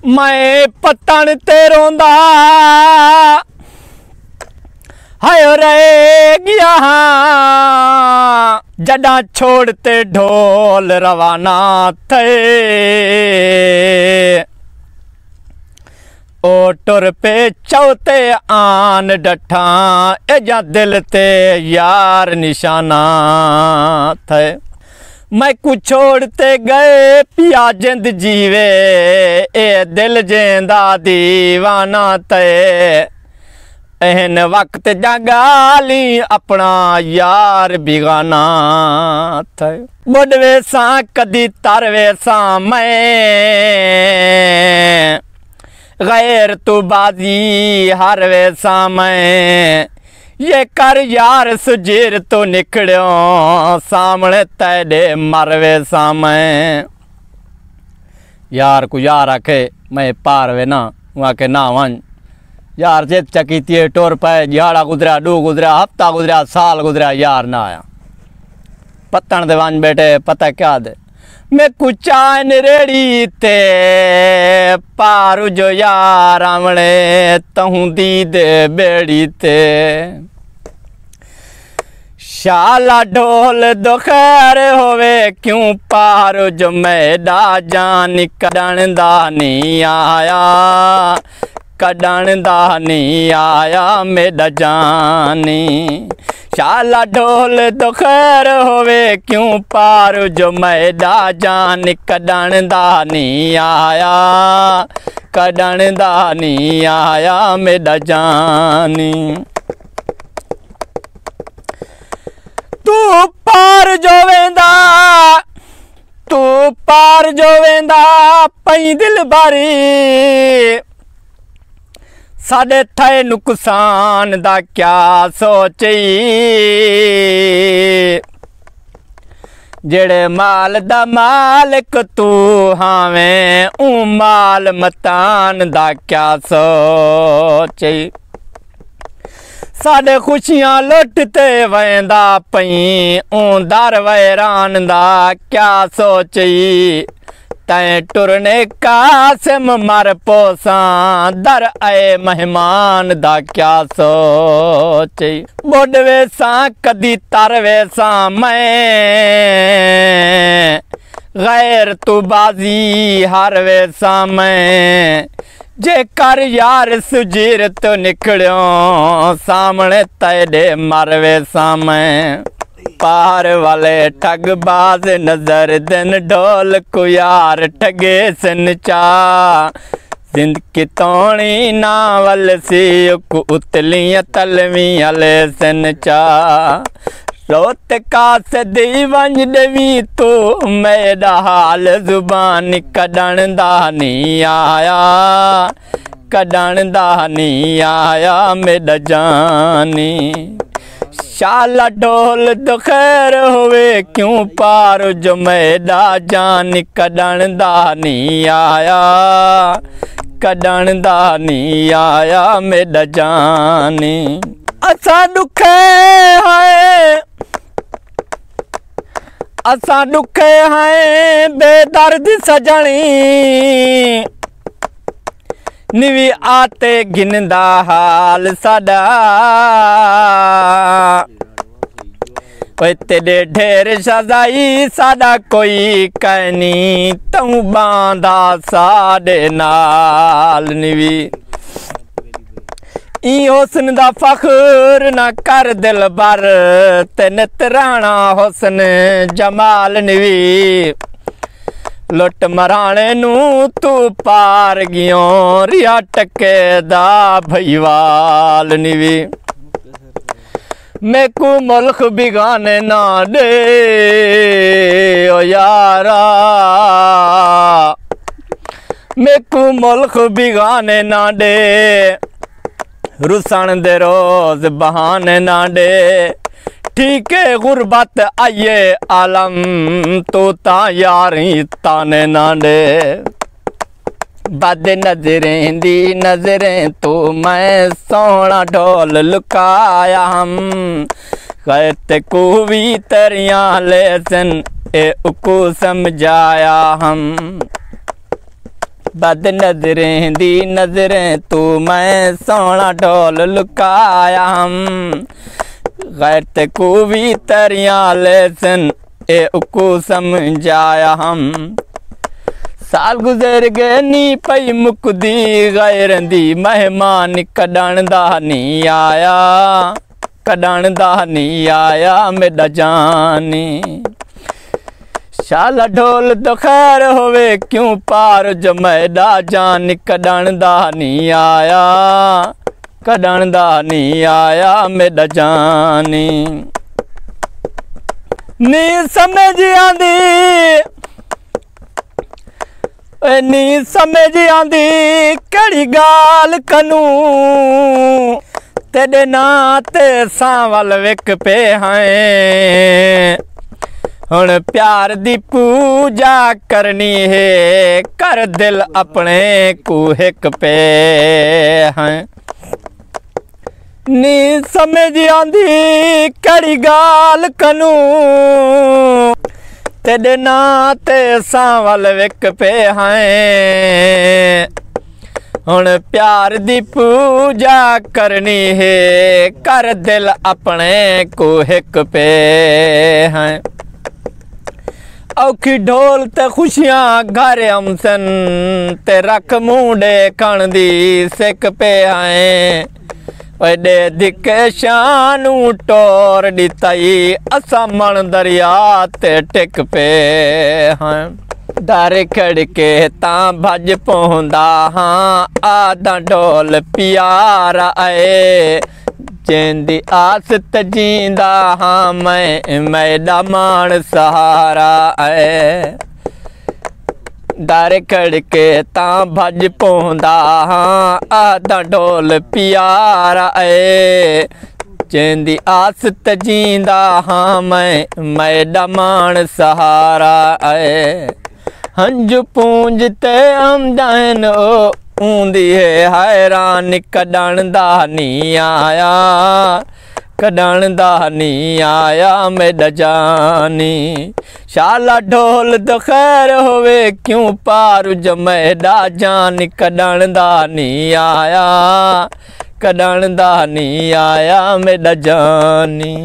मैं पत्तन ते रोंदा हाय रह गया जड़ा छोड़ते ढोल रवाना थे ओ टुर पे चौथे आन डठा एजा दिल ते यार निशाना थे मैं कुछ छोड़ते गए पिया जिंद जीवे ए दिल जेंदा दीवाना ते एहन वक्त जगाली अपना यार बिगाना थे बुढ़वे सा कदी तरवे सा मैं गैर तू बाजी हरवे सा मैं ये कर यार सुजीर तो निकड़ो सामने तेरे मरवे सामने यार को यार आखे मैं पार वे ना वहाँ के ना वन यार जित चकीती टोर पाए झाड़ा गुजरा डू गुजरा हफ्ता गुजरा साल गुजरा यार ना आया पत्तन दे वन बेटे पता क्या दे मैं कुछ आन रेड़ी ते पारू जो यार आमने तहूं दी दे बेड़ी ते शाला ढोल दोखैर होवे क्यों पारू जो मैदा जान कड़न दा नहीं आया कड़न दा नहीं आया मेरा जानी शाला ढोल दोखैर होवे क्यों पारू जो मैदा जान कड़न दा नहीं आया कड़न दा नहीं आया मेरा जानी तू पार जो वेंदा पई दिल बारी साडे थे नुकसान दा क्या सोची जेड़े माल दा मालिक तू हावें ऊ माल मतान दा क्या सोची साडे खुशियां लुटते वेंदा पई ऊ दर वैरान दा क्या सोची तैं टुरने कासिम मर पोसा दर आए मेहमान दा क्या सोची बुढ़वे सा कदी तरवे सा मैं गैर तू बाजी हरवे सा मैं जे कर यार सुजीर तो निकड़ो सामने तेरे मरवे सामने पार वाले ठगबाज नजर दिन ढोल को यार ठगे सन चा जिंदगी तोणी नावल सी को उतलियां तलवी अले सन चा रोत का सदी वंज देवी तो मेरा हाल जुबान कड़न दा नहीं आया कड़न दा नहीं आया मेरा जानी शाला ढोल दोखैर होवे क्यों पार जो मैदा जान कड़न दा नहीं आया कड़न दा नहीं आया मेरा जानी असा दुखे हैं बेदर्द सजनी निवी आते गिनदा हाल साडा तेरे ढेर सजाई साडा कोई कहनी तू बांधा साडे नाल निवी ई हुस्न दा फख्र ना कर दिल बर ते नितराना हुस्न जमाल निवी लुट मराने नू तू पार गियो रिया टके दा भईवाल निवी मैं को मुल्क बिगाने ना दे ओ यारा मैं को मुल्क बिगाने ना दे रुसन दे रोज बहाने ना दे ठीक है गुरबत आइए आलम तो ता यारी ताने ना दे बद नजरें दी नजरें तो मैं सोना ढोल लुकाया हम कहते को भी तरिया लेसन ए उको समझाया हम बद नजरें दी नजरें तू मैं सोना ढोल लुकाया हम गैर ते को भी तरिया लेसन ए उको समझाया हम साल गुजर गए नी पई मुकदी गैर दी मेहमान कढण दा नहीं आया कढण दा नहीं आया मेरा जानी शाला ढोल तो खैर होवे क्यों पार जो मेरा जान कढण दा नहीं आया कढण दा नहीं आया मेरा जानी नी समझ आंदी नी समझ आंदी कड़ी गाल कनू तेरे नाते सावल विक पे हैं हुण प्यार दी पूजा करनी है कर दिल अपने को हिक पे हैं नी समझ आंदी कड़ी गाल कनू तेरे नाते सावल विक पे हैं हुण प्यार दी पूजा करनी है कर दिल अपने को हिक पे हैं औखी ढोल ते खुशियां घर हमसन ते रख मुंडे कण दी सिक पे हैं वडे दिक शानू टोर दिताई असा मन दरिया ते टिक पे हैं दर खड़के तां भज पहुंदा हाँ आदा ढोल प्यार आए जेंदी आस तजींदा हाँ मैं मैदा मान सहारा आए दर खड़के तां भज पहुंदा हाँ आदा ढोल प्यार आए जेंदी आस तजींदा हाँ मैं मैदा मान सहारा आए हंजू पूंजते आमदन ऊंदी है हैरान कढण दा नहीं आया कढण दा नहीं आया मेरा जानी शाला ढोल तो खैर होवे क्यों पार जो मेरा जान कढण दा नहीं आया कढण दा नहीं आया मेरा जानी।